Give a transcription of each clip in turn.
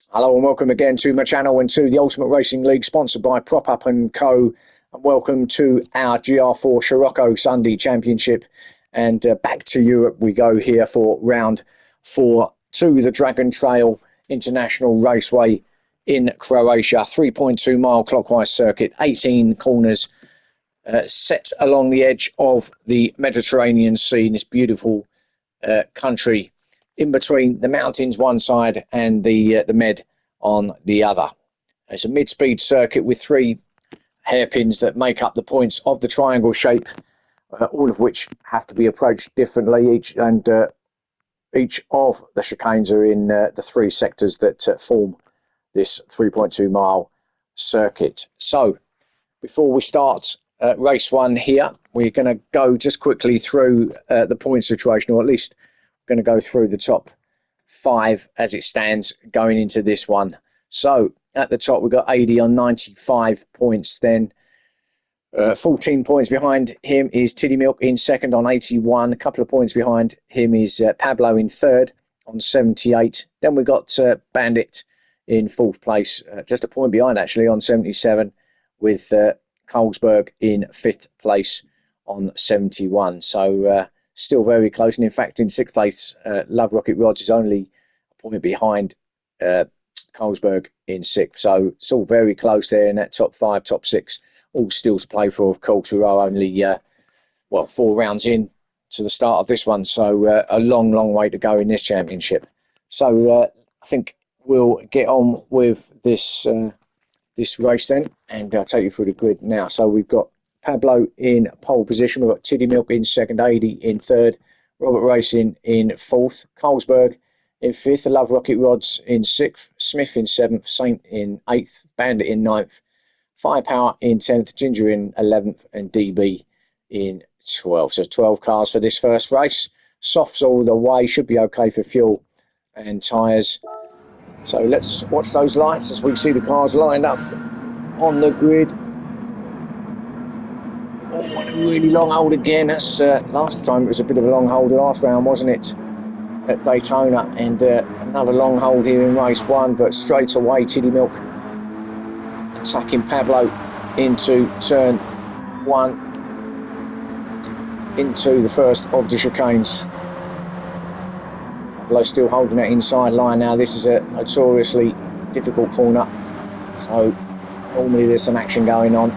Hello and welcome again to my channel and to the Ultimate Racing League, sponsored by Prop Up & Co. And welcome to our GR4 Scirocco Sunday Championship. And back to Europe we go here for round 4 to the Dragon Trail International Raceway in Croatia. 3.2 mile clockwise circuit, 18 corners set along the edge of the Mediterranean Sea in this beautiful country, in between the mountains one side and the Med on the other. It's a mid-speed circuit with 3 hairpins that make up the points of the triangle shape, all of which have to be approached differently. Each of the chicanes are in the 3 sectors that form this 3.2 mile circuit. So before we start race 1 here, we're going to go just quickly through the point situation, or at least going to go through the top 5 as it stands going into this one. So at the top we've got AD on 95 points. Then 14 points behind him is Tiddy Milk in second on 81. A couple of points behind him is Pablo in third on 78. Then we've got Bandit in fourth place, just a point behind actually, on 77, with Carlsberg in fifth place on 71. So still very close. And in fact, in sixth place, Love Rocket Rods is only a point behind Carlsberg in sixth. So it's all very close there in that top 5, top 6, all still to play for, of course. We are only 4 rounds in to the start of this one, so a long way to go in this championship. So I think we'll get on with this this race then, and I'll take you through the grid now. So we've got Pablo in pole position, we've got Tiddy Milk in second, 80 in third, Robert Racing in fourth, Carlsberg in fifth, Love Rocket Rods in sixth, Smith in seventh, Saint in eighth, Bandit in ninth, Firepower in 10th, Ginger in 11th, and DB in 12th. So 12 cars for this first race. Softs all the way, should be okay for fuel and tyres. So let's watch those lights as we see the cars lined up on the grid. Oh, and a really long hold again. That's last time it was a bit of a long hold last round, wasn't it, at Daytona? And another long hold here in race 1, but straight away Tiddy Milk attacking Pablo into turn 1, into the first of the chicanes. Pablo still holding that inside line now. This is a notoriously difficult corner, so normally there's some action going on,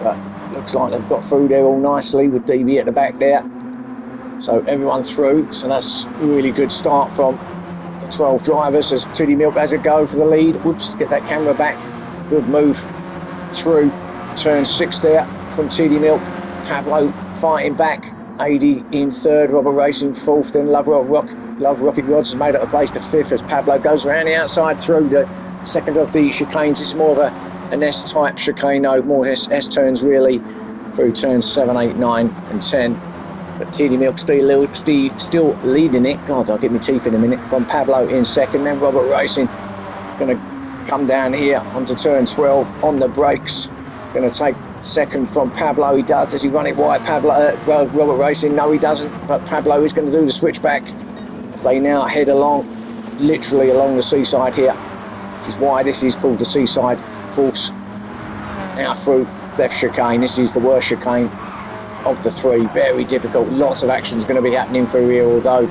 but looks like they've got through there all nicely with DB at the back there. So everyone through, so that's a really good start from the 12 drivers as Tiddy Milk has a go for the lead. Whoops, get that camera back. Good move through turn 6 there from Tiddy Milk. Pablo fighting back, 80 in third, Robert Racing fourth, then Love Rocket Rods has made up a place to fifth as Pablo goes around the outside through the second of the chicanes. This is more of an S-type chicane, no more S-turns really, through turns 7, 8, 9 and 10. But Tiddy Milk still leading it. God, I'll get my teeth in a minute. From Pablo in second, then Robert Racing is going to come down here onto turn 12 on the brakes. Going to take second from Pablo. He does. Does he run it wide? Robert Racing, no he doesn't, but Pablo is going to do the switchback as they now head along, literally along the Seaside here. This is why this is called the Seaside course. Now through left chicane. This is the worst chicane of the 3. Very difficult. Lots of action is going to be happening through here, although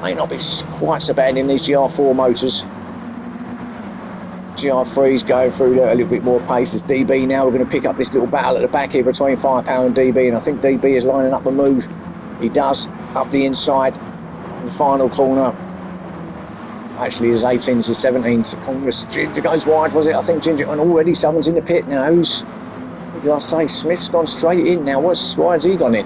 may not be quite so bad in these GR4 motors. GR3's going through there a little bit more pace as DB. Now we're going to pick up this little battle at the back here between Firepower and DB, and I think DB is lining up a move. He does, up the inside on the final corner. Actually there's 18s and 17s. Congress, Ginger goes wide, was it? I think Ginger, and already someone's in the pit now. What did I say? Smith's gone straight in now. Why has he gone in?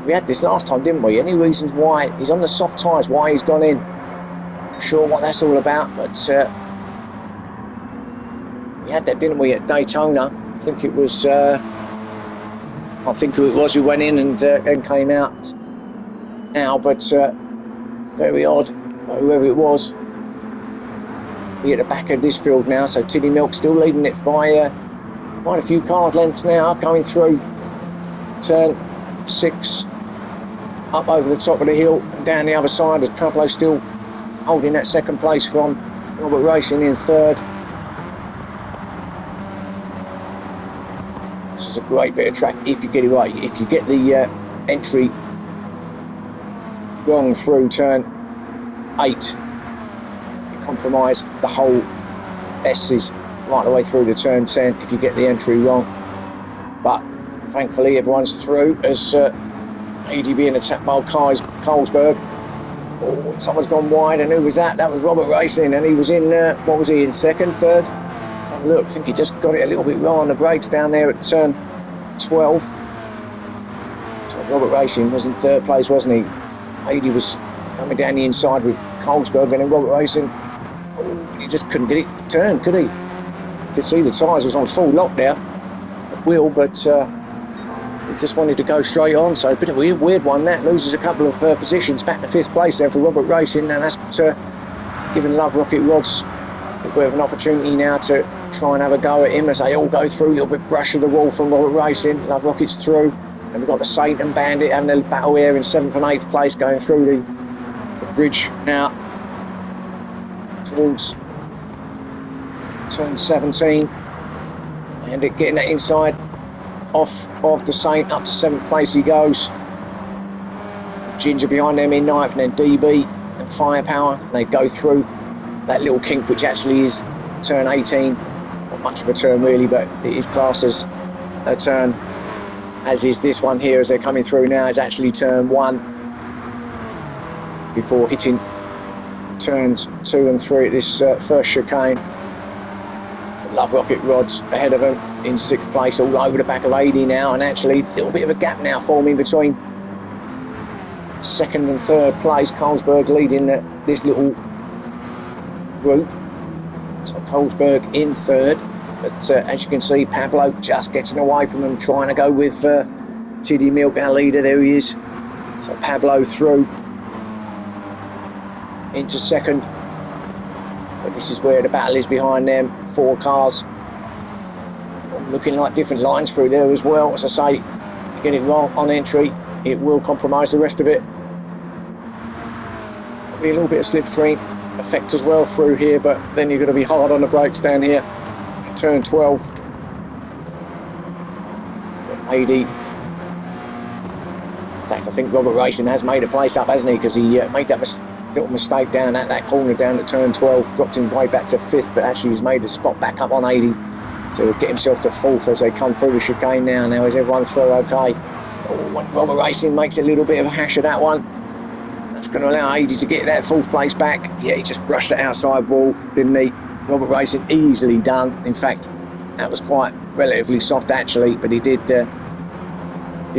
We had this last time, didn't we? Any reasons why? He's on the soft tyres, why he's gone in. Not sure what that's all about, but we had that, didn't we, at Daytona? I think it was who went in and came out now, but very odd. Whoever it was, we're at the back of this field now, so Tiddy Milk still leading it by quite a few car lengths now, going through turn 6, up over the top of the hill and down the other side as Pablo still holding that second place from Robert Racing in third. This is a great bit of track if you get it right. If you get the entry wrong through turn 8, you compromise the whole S's right the way through to turn 10 if you get the entry wrong. But thankfully everyone's through as AD being attacked by Carlsberg. Oh, someone's gone wide, and who was that? That was Robert Racing, and he was in, what was he, in second, third? Let's have a look. I think he just got it a little bit wrong on the brakes down there at turn 12. So Robert Racing was in third place, wasn't he? AD was coming down the inside with Carlsberg, and then Robert Racing, oh, he just couldn't get it turned, could he? You could see the tyres was on full lock there at wheel, but he just wanted to go straight on. So a bit of a weird one that. Loses a couple of positions back to 5th place there for Robert Racing. Now that's giving Love Rocket Rods a bit of an opportunity now to try and have a go at him as they all go through. A little bit brush of the wall from Robert Racing. Love Rocket's through. And we've got the Satan Bandit having a battle here in 7th and 8th place, going through the bridge now towards turn 17. And getting that inside off of the Saint up to 7th place he goes. Ginger behind them in 9th, and then DB and Firepower. They go through that little kink, which actually is turn 18. Not much of a turn really, but it is classed as a turn, as is this one here as they're coming through now. Is actually turn 1 before hitting turns 2 and 3 at this first chicane. Love Rocket Rods ahead of them in 6th place, all over the back of AD now, and actually a little bit of a gap now forming between 2nd and 3rd place. Carlsberg leading this little group. So Carlsberg in 3rd, but as you can see, Pablo just getting away from them, trying to go with Tiddy Milk, our leader. There he is. So Pablo through into 2nd. But this is where the battle is behind them. 4 cars looking like different lines through there as well. As I say, you get it wrong on entry, it will compromise the rest of it. Probably a little bit of slipstream effect as well through here, but then you're going to be hard on the brakes down here. Turn 12. AD. In fact, I think Robert Racing has made a place up, hasn't he? Because he made that little mistake down at that corner down at turn 12, dropped him way back to 5th, but actually he's made a spot back up on 80 to get himself to 4th as they come through the chicane now. Now is everyone through okay? Oh, Robert Racing makes a little bit of a hash of that one. That's going to allow AD to get that 4th place back. Yeah, he just brushed the outside wall, didn't he? Robert Racing easily done. In fact, that was quite relatively soft actually, but he did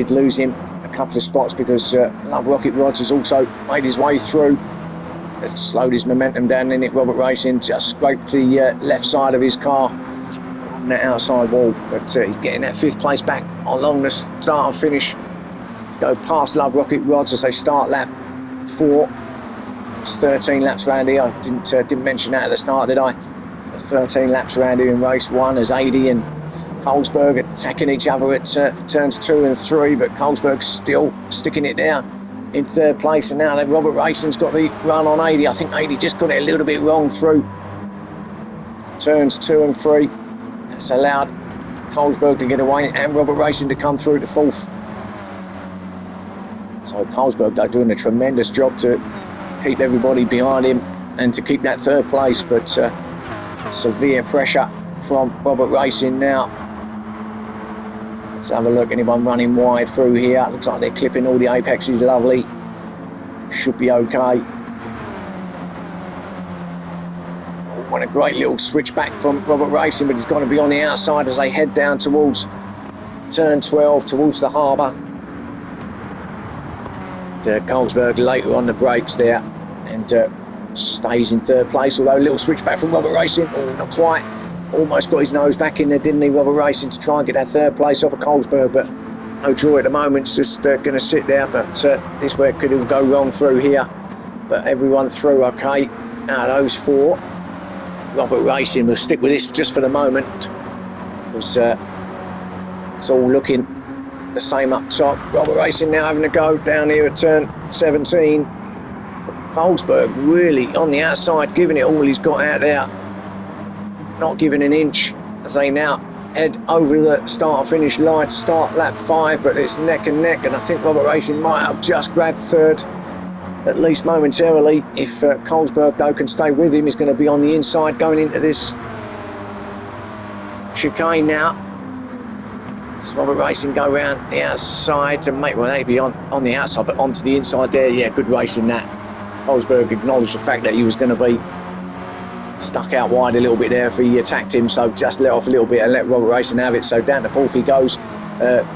lose him a couple of spots because Love Rocket Rods has also made his way through. Has slowed his momentum down in it. Robert Racing just scraped the left side of his car on that outside wall, but he's getting that 5th place back along the start and finish to go past Love Rocket Rods as they start lap 4. It's 13 laps round here. I didn't mention that at the start, did I? So 13 laps round here in race 1 as AD and Carlsberg attacking each other at turns 2 and 3, but Carlsberg's still sticking it down in 3rd place, and now that Robert Racing's got the run on 80. I think 80 just got it a little bit wrong through turns 2 and 3. That's allowed Carlsberg to get away and Robert Racing to come through to 4th. So Carlsberg, they're doing a tremendous job to keep everybody behind him and to keep that 3rd place, but severe pressure from Robert Racing now. Let's have a look. Anyone running wide through here? Looks like they're clipping all the apexes. Lovely. Should be okay. What a great little switchback from Robert Racing, but he's got to be on the outside as they head down towards turn 12, towards the harbour. Carlsberg later on the brakes there and stays in 3rd place, although a little switchback from Robert Racing. Oh, not quite. Almost got his nose back in there, didn't he, Robert Racing, to try and get that 3rd place off of Carlsberg, but no joy at the moment. It's just going to sit there, but this way it could all go wrong through here. But everyone through okay. Out of those 4, Robert Racing will stick with this just for the moment, because it's all looking the same up top. Robert Racing now having a go down here at turn 17. Colesberg really on the outside, giving it all he's got out there. Not giving an inch as they now head over the start-finish line to start lap 5, but it's neck and neck, and I think Robert Racing might have just grabbed third, at least momentarily. If Colesberg, though, can stay with him, he's going to be on the inside going into this chicane now. Does Robert Racing go round the outside to make, well, they'd be on the outside, but onto the inside there. Yeah, good racing that. Colesberg acknowledged the fact that he was going to be stuck out wide a little bit there if he attacked him, so just let off a little bit and let Robert Racing have it. So down to fourth he goes.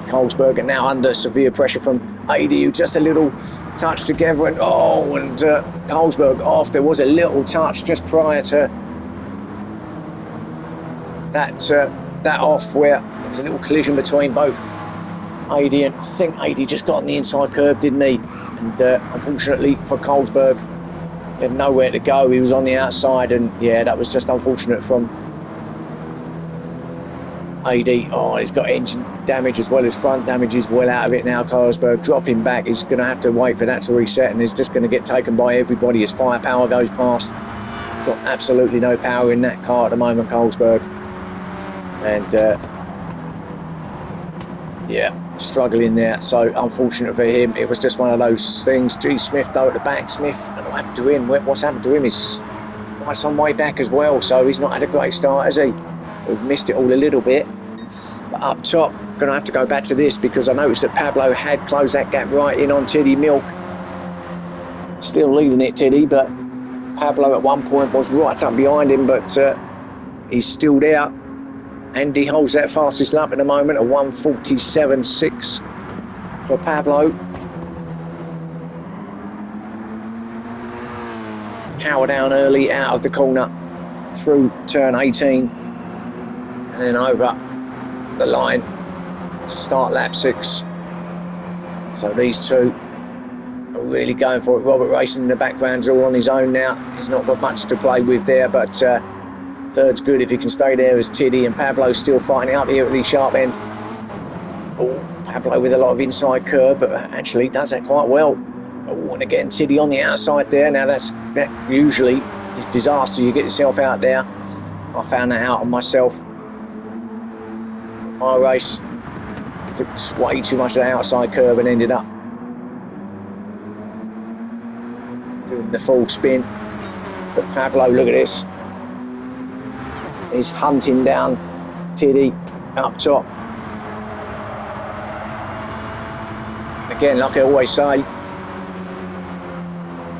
Colesberg, and now under severe pressure from AD, who just a little touch together, and Colesberg off. There was a little touch just prior to that off, where there was a little collision between both AD, and I think AD just got on the inside curb, didn't he? And unfortunately for Colesberg, he had nowhere to go. He was on the outside, and yeah, that was just unfortunate from AD. Oh, he's got engine damage as well as front damage. He's well out of it now. Colesberg dropping back. He's going to have to wait for that to reset, and he's just going to get taken by everybody as firepower goes past. Got absolutely no power in that car at the moment, Colesberg. And yeah, struggling there. So unfortunate for him. It was just one of those things. G. Smith, though, at the back. Smith, I don't know what happened to him. What's happened to him is quite some way back as well. So he's not had a great start, has he? We've missed it all a little bit. But up top, going to have to go back to this, because I noticed that Pablo had closed that gap right in on Tiddy Milk. Still leading it, Tiddy, but Pablo at one point was right up behind him, but he's still there. And he holds that fastest lap at the moment, a 1:47.6 for Pablo. Power down early out of the corner through turn 18, and then over the line to start lap 6. So these two are really going for it. Robert Racing in the background's all on his own now. He's not got much to play with there, but third's good if he can stay there, as Tiddy and Pablo still fighting it up here at the sharp end. Oh, Pablo with a lot of inside curb, but actually does that quite well. Oh, and again Tiddy on the outside there. Now that usually is disaster. You get yourself out there. I found that out on myself. My race took way too much of the outside curb and ended up doing the full spin. But Pablo, look at this. He's hunting down Tiddy up top. Again, like I always say,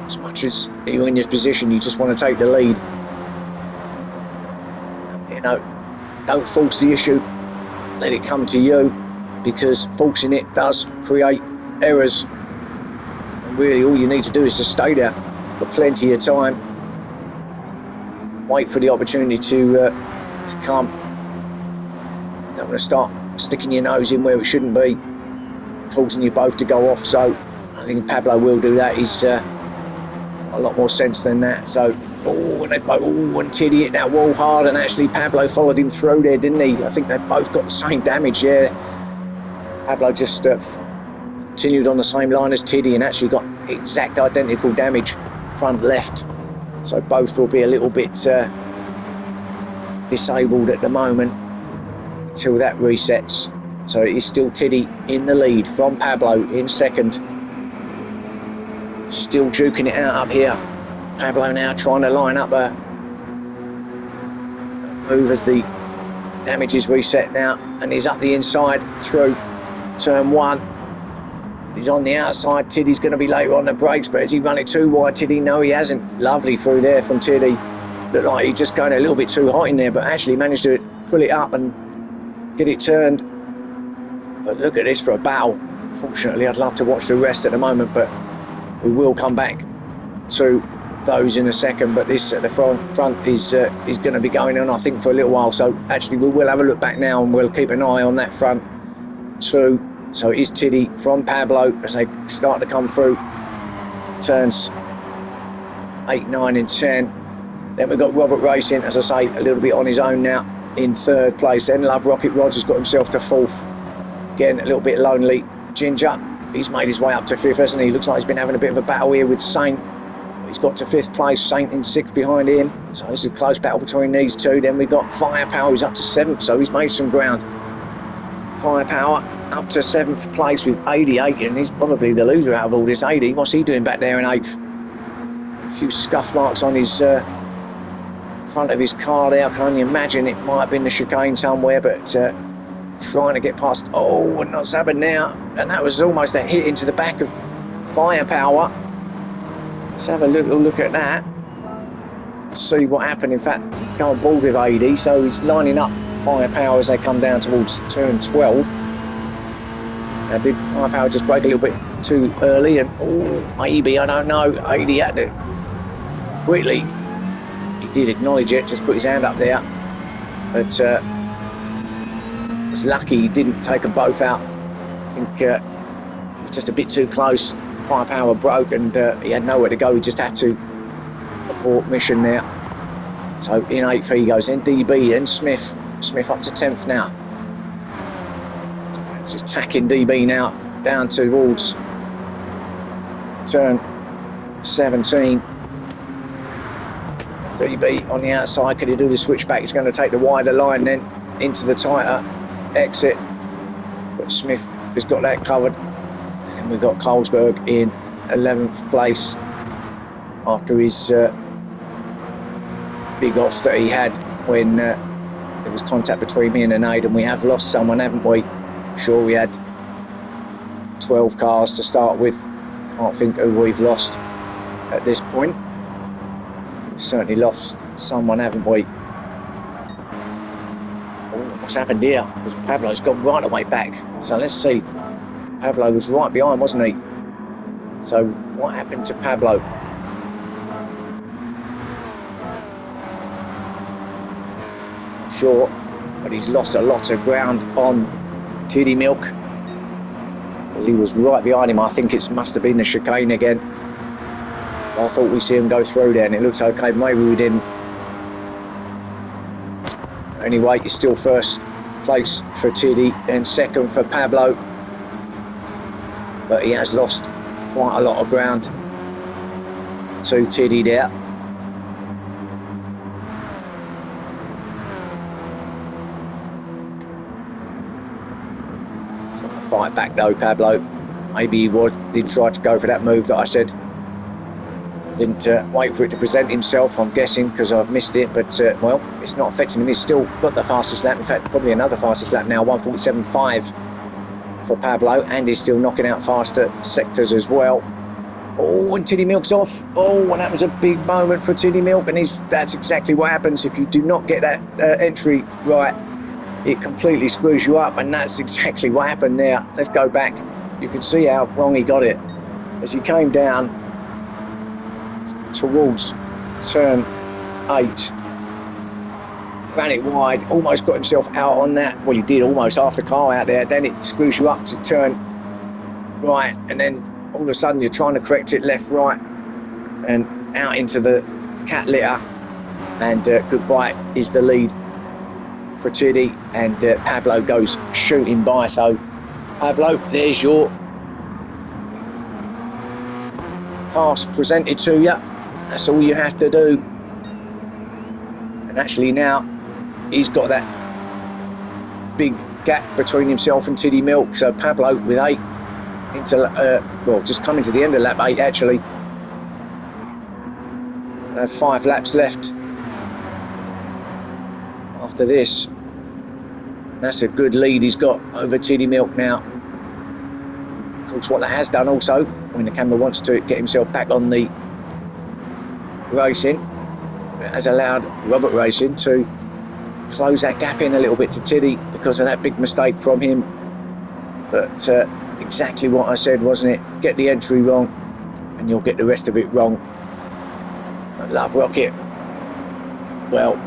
as much as you're in this position, you just want to take the lead. You know, don't force the issue. Let it come to you, because forcing it does create errors. And really, all you need to do is to stay there for plenty of time. Wait for the opportunity to come. Don't want to start sticking your nose in where it shouldn't be, causing you both to go off. So I think Pablo will do that. He's got a lot more sense than that. So and Tiddy hit that wall hard, and actually Pablo followed him through there, didn't he? I think they've both got the same damage. Yeah, Pablo just continued on the same line as Tiddy and actually got exact identical damage front left. So both will be a little bit disabled at the moment until that resets. So it is still Tiddy in the lead from Pablo in second. Still duking it out up here. Pablo now trying to line up a move as the damage is reset now, and he's up the inside through turn 1. He's on the outside. Tiddy's going to be later on the brakes, but has he run it too wide, Tiddy? No, he hasn't. Lovely through there from Tiddy. Looked like he's just going a little bit too hot in there, but actually managed to pull it up and get it turned. But look at this for a battle. Fortunately, I'd love to watch the rest at the moment, but we will come back to those in a second. But this at the front is going to be going on, I think, for a little while. So actually, we will have a look back now, and we'll keep an eye on that front too. So it is Tiddy from Pablo as they start to come through turns 8, 9 and 10. Then we've got Robert Racing, as I say, a little bit on his own now in third place. Then Love Rocket Rods has got himself to fourth. Again, a little bit lonely. Ginger, he's made his way up to fifth, hasn't he? Looks like he's been having a bit of a battle here with Saint. He's got to 5th place, Saint in 6th behind him. So it's a close battle between these two. Then we've got Firepower, who's up to 7th, so he's made some ground. Firepower up to 7th place with 88, and he's probably the loser out of all this. 80, what's he doing back there in 8th? A few scuff marks on his front of his car there. I can only imagine it might have been the chicane somewhere, but trying to get past. Oh, and what's happened now? And that was almost a hit into the back of Firepower. Let's have a little look at that. See what happened. In fact, go on board with AD, so he's lining up Firepower as they come down towards turn 12. Now, did Firepower just brake a little bit too early? And oh, maybe, I don't know. AD had to quickly. He did acknowledge it, just put his hand up there. But was lucky he didn't take them both out. I think it was just a bit too close. Firepower broke and he had nowhere to go. He just had to abort mission there. So in 8th he goes, then DB, then Smith. Smith up to 10th now. It's attacking DB now, down towards turn 17. DB on the outside, could he do the switchback? He's going to take the wider line then into the tighter exit. But Smith has got that covered. And we've got Colesberg in 11th place after his big off that he had when there was contact between me and Aid, we have lost someone, haven't we? Sure, we had 12 cars to start with. Can't think who we've lost at this point. We've certainly lost someone, haven't we? Oh, what's happened here? Because Pablo's gone right away back. So let's see. Pablo was right behind, wasn't he? So what happened to Pablo? Sure, but he's lost a lot of ground on Tiddy Milk. He was right behind him. I think it must have been the chicane again. I thought we see him go through there and it looks okay. Maybe we didn't. Anyway, he's still 1st place for Tiddy and 2nd for Pablo. But he has lost quite a lot of ground to Tiddy there. Fight back though, Pablo. Maybe he did try to go for that move that I said. Didn't wait for it to present himself, I'm guessing, because I've missed it. But, well, it's not affecting him. He's still got the fastest lap. In fact, probably another fastest lap now, 1:47.5 for Pablo. And he's still knocking out faster sectors as well. Oh, and Tiddy Milk's off. Oh, and that was a big moment for Tiddy Milk. And that's exactly what happens if you do not get that entry right. It completely screws you up, and that's exactly what happened there. Let's go back. You can see how wrong he got it. As he came down towards turn 8, ran it wide, almost got himself out on that. Well, he did almost, half the car out there. Then it screws you up to turn right, and then all of a sudden you're trying to correct it left, right, and out into the cat litter. And goodbye is the lead for Tiddy, and Pablo goes shooting by. So Pablo, there's your pass presented to you. That's all you have to do. And actually now he's got that big gap between himself and Tiddy Milk. So Pablo with 8 into well, just coming to the end of lap 8 actually. 5 laps left after this. That's a good lead he's got over Tiddy Milk now. Of course, what that has done also, when the camera wants to get himself back on the racing, it has allowed Robert Racing to close that gap in a little bit to Tiddy because of that big mistake from him. But exactly what I said, wasn't it? Get the entry wrong and you'll get the rest of it wrong. Love Rocket, well,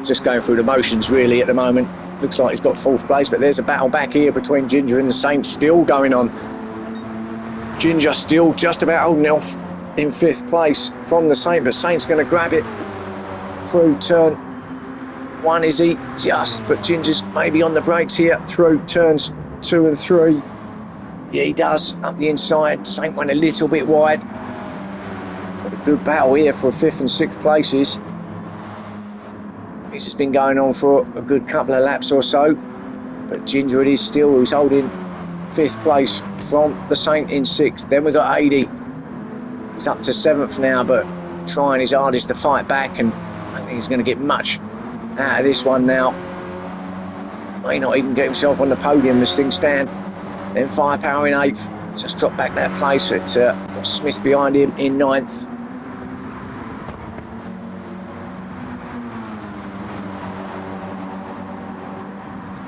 just going through the motions really at the moment. Looks like he's got 4th place, but there's a battle back here between Ginger and the Saint still going on. Ginger still just about holding off in 5th place from the Saint, but Saint's going to grab it through turn 1, is he? Just, but Ginger's maybe on the brakes here through turns 2 and 3. Yeah, he does, up the inside. Saint went a little bit wide. But good battle here for 5th and 6th places. This has been going on for a good couple of laps or so, but Ginger it is still who's holding 5th place from the Saint in 6th. Then we've got 80. He's up to 7th now, but trying his hardest to fight back, and I don't think he's going to get much out of this one now. May not even get himself on the podium as things stand. Then Firepower in 8th. Just dropped back that place. It's got Smith behind him in 9th.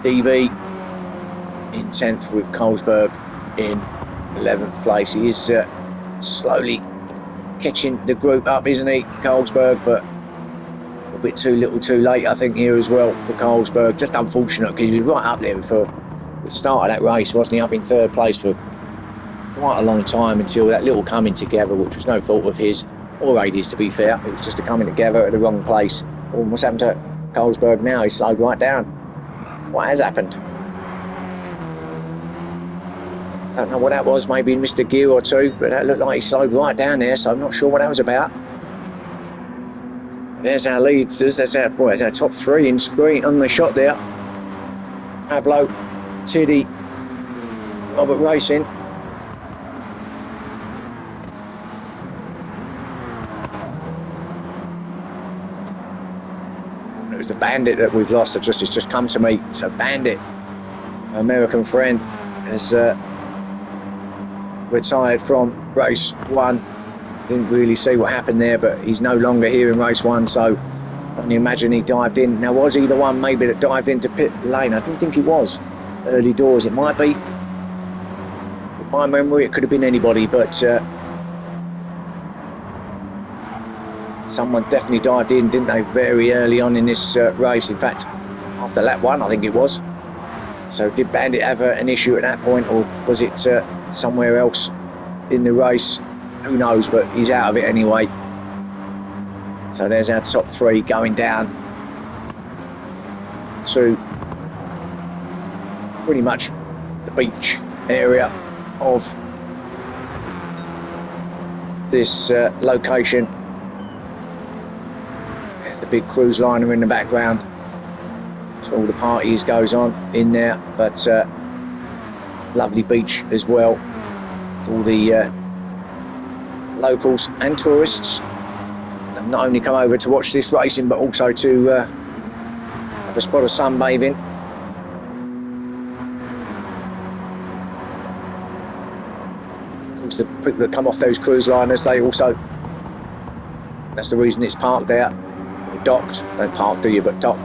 DB in 10th with Colesberg in 11th place. He is slowly catching the group up, isn't he, Colesberg? But a bit too little too late, I think, here as well for Colesberg. Just unfortunate because he was right up there for the start of that race, wasn't he? Up in 3rd place for quite a long time until that little coming together, which was no fault of his or Ady's, to be fair. It was just a coming together at the wrong place. Oh, what's happened to Colesberg now? He's slowed right down. What has happened? Don't know what that was. Maybe he missed a gear or two, but that looked like he slowed right down there, so I'm not sure what that was about. There's our leads. That's our top 3 in screen on the shot there. Pablo, Tiddy, Robert Racing. It was the Bandit that we've lost. It's just come to me. So Bandit, American friend, has retired from race 1. Didn't really see what happened there, but he's no longer here in race 1, so I can imagine he dived in. Now, was he the one maybe that dived into pit lane? I didn't think he was. Early doors, it might be. With my memory, it could have been anybody, but someone definitely dived in, didn't they, very early on in this race. In fact, after lap 1, I think it was. So did Bandit have an issue at that point, or was it somewhere else in the race? Who knows, but he's out of it anyway. So there's our top 3 going down to pretty much the beach area of this location. There's the big cruise liner in the background. So all the parties goes on in there, but lovely beach as well. With all the locals and tourists have not only come over to watch this racing, but also to have a spot of sunbathing. Of course, the people that come off those cruise liners, they also, that's the reason it's parked there, or docked. Don't park, do you, but dock.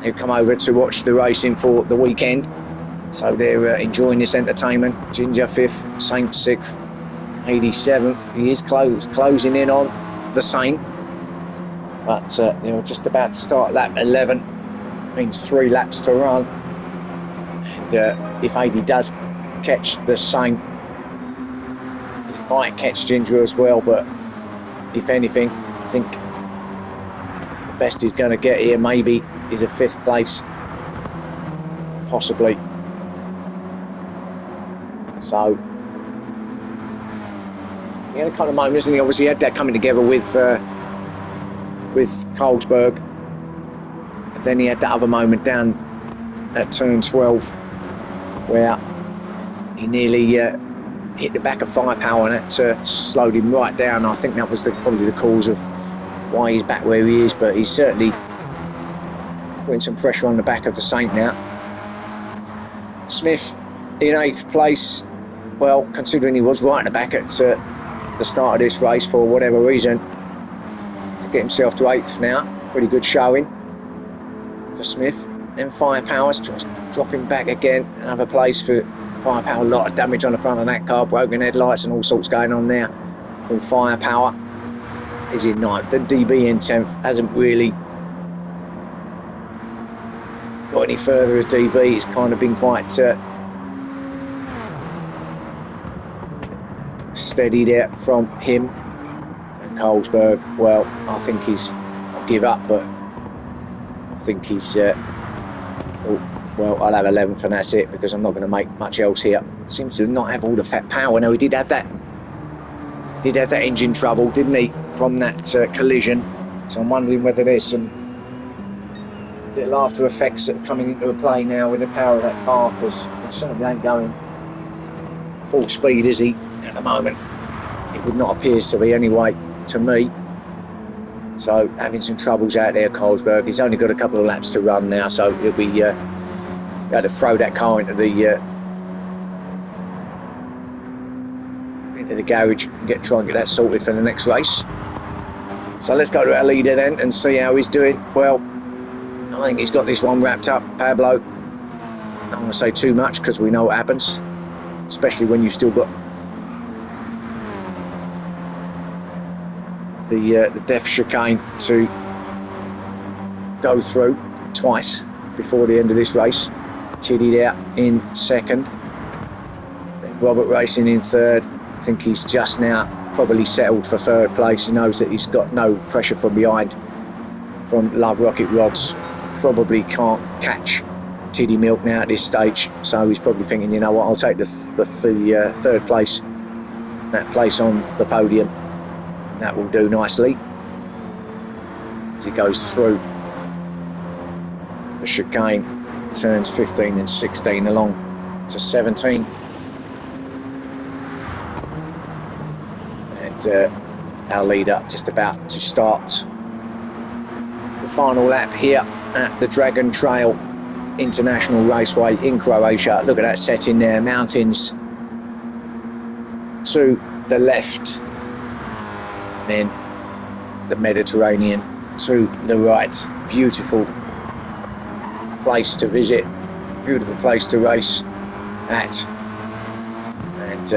They've come over to watch the racing for the weekend, so they're enjoying this entertainment. Ginger 5th, Saint 6th, 87th. He is closing in on the Saint, but they're just about to start lap 11. Means 3 laps to run, and if AD does catch the Saint, he might catch Ginger as well, but if anything, I think the best he's going to get here maybe is a 5th place, possibly. So he had a couple of moments, and he obviously had that coming together with Colesberg. And then he had that other moment down at turn 12 where he nearly hit the back of Firepower, and that slowed him right down. I think that was probably the cause of why he's back where he is, but he's certainly putting some pressure on the back of the Saint now. Smith in 8th place. Well, considering he was right at the back at the start of this race for whatever reason, to get himself to 8th now, pretty good showing for Smith. Then Firepower's just dropping back again, another place for Firepower. A lot of damage on the front of that car, broken headlights and all sorts going on there from Firepower. Is in 9th. Then DB in 10th, hasn't really got any further as DB. It's kind of been quite steady there from him. And Colesberg, well, I think he's, I'll give up, but I think he's thought, well, I'll have 11th and that's it, because I'm not going to make much else here. Seems to not have all the fat power. Now, he did have did have that engine trouble, didn't he, from that collision. So I'm wondering whether there's some little after effects that are coming into play now with the power of that car, because it certainly ain't going full speed, is he, at the moment? It would not appear to be anyway, to me. So having some troubles out there, Colesberg. He's only got a couple of laps to run now, so he'll be able to throw that car into the garage and try and get that sorted for the next race. So let's go to our leader then and see how he's doing. Well, I think he's got this one wrapped up, Pablo. I don't want to say too much because we know what happens, especially when you've still got the death chicane to go through twice before the end of this race. Tiddy out in second, Robert Racing in third. I think he's just now probably settled for third place. He knows that he's got no pressure from behind from Love Rocket Rods. Probably can't catch Tiddy Milk now at this stage, so he's probably thinking, you know what, I'll take the third place, that place on the podium. That will do nicely as he goes through the chicane, turns 15 and 16 along to 17. And our leader just about to start the final lap here at the Dragon Trail International Raceway in Croatia. Look at that setting there, mountains to the left, then the Mediterranean to the right. Beautiful place to visit, beautiful place to race at, and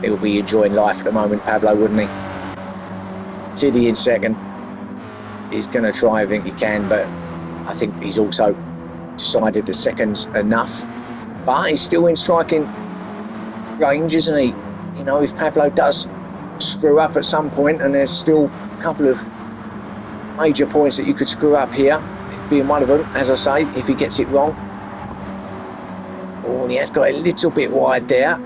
he'll be enjoying life at the moment, Pablo, wouldn't he? Tiddy in second. He's going to try everything he can, but I think he's also decided that second's enough. But he's still in striking range, isn't he? You know, if Pablo does screw up at some point, and there's still a couple of major points that you could screw up here, being one of them, as I say, if he gets it wrong. Oh, and he has got a little bit wide there.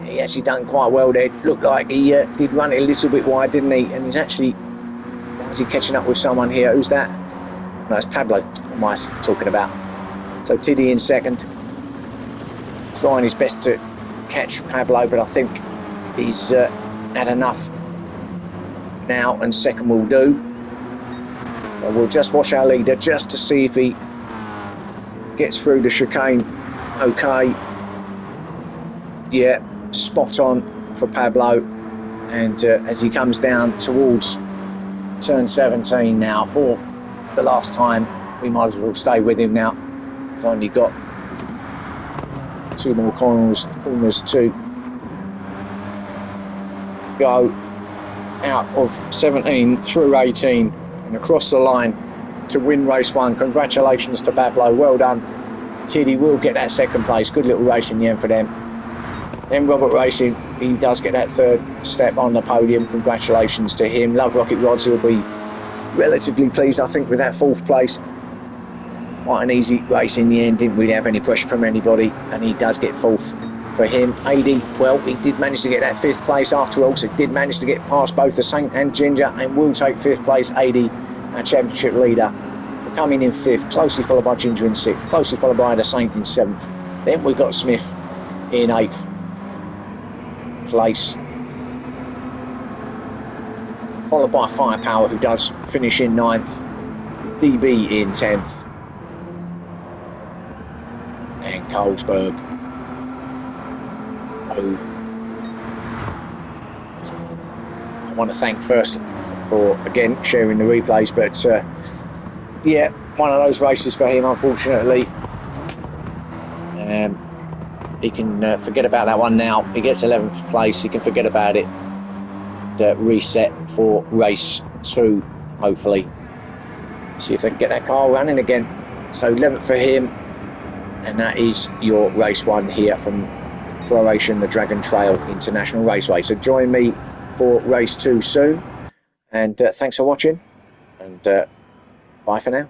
He actually done quite well there. It looked like he did run it a little bit wide, didn't he? And he's actually, why is he catching up with someone here? Who's that? No, it's Pablo. What am I talking about? So Tiddy in second, trying his best to catch Pablo, but I think he's had enough now, and second will do. But we'll just watch our leader just to see if he gets through the chicane okay. Yeah, spot on for Pablo. And as he comes down towards turn 17 now, for the last time, we might as well stay with him now. He's only got two more corners to go out of 17 through 18 and across the line to win race one. Congratulations to Pablo, well done. Tiddy will get that second place. Good little race in the end for them. Then Robert Racing, he does get that third step on the podium. Congratulations to him. Love Rocket Rods will be relatively pleased, I think, with that fourth place. Quite an easy race in the end, didn't really have any pressure from anybody, and he does get fourth for him. AD, well, he did manage to get that fifth place after all, so he did manage to get past both the Saint and Ginger, and will take fifth place. AD, our championship leader, coming in fifth, closely followed by Ginger in sixth, closely followed by the Saint in seventh. Then we've got Smith in eighth place, followed by Firepower, who does finish in ninth, DB in 10th, and Colesberg, who I want to thank first for, again, sharing the replays, but yeah, one of those races for him, unfortunately. He can forget about that one now. He gets 11th place, he can forget about it. Reset for race 2, hopefully. See if they can get that car running again. So 11th for him, and that is your race 1 here from Croatian, the Dragon Trail International Raceway. So join me for race 2 soon, and thanks for watching, and bye for now.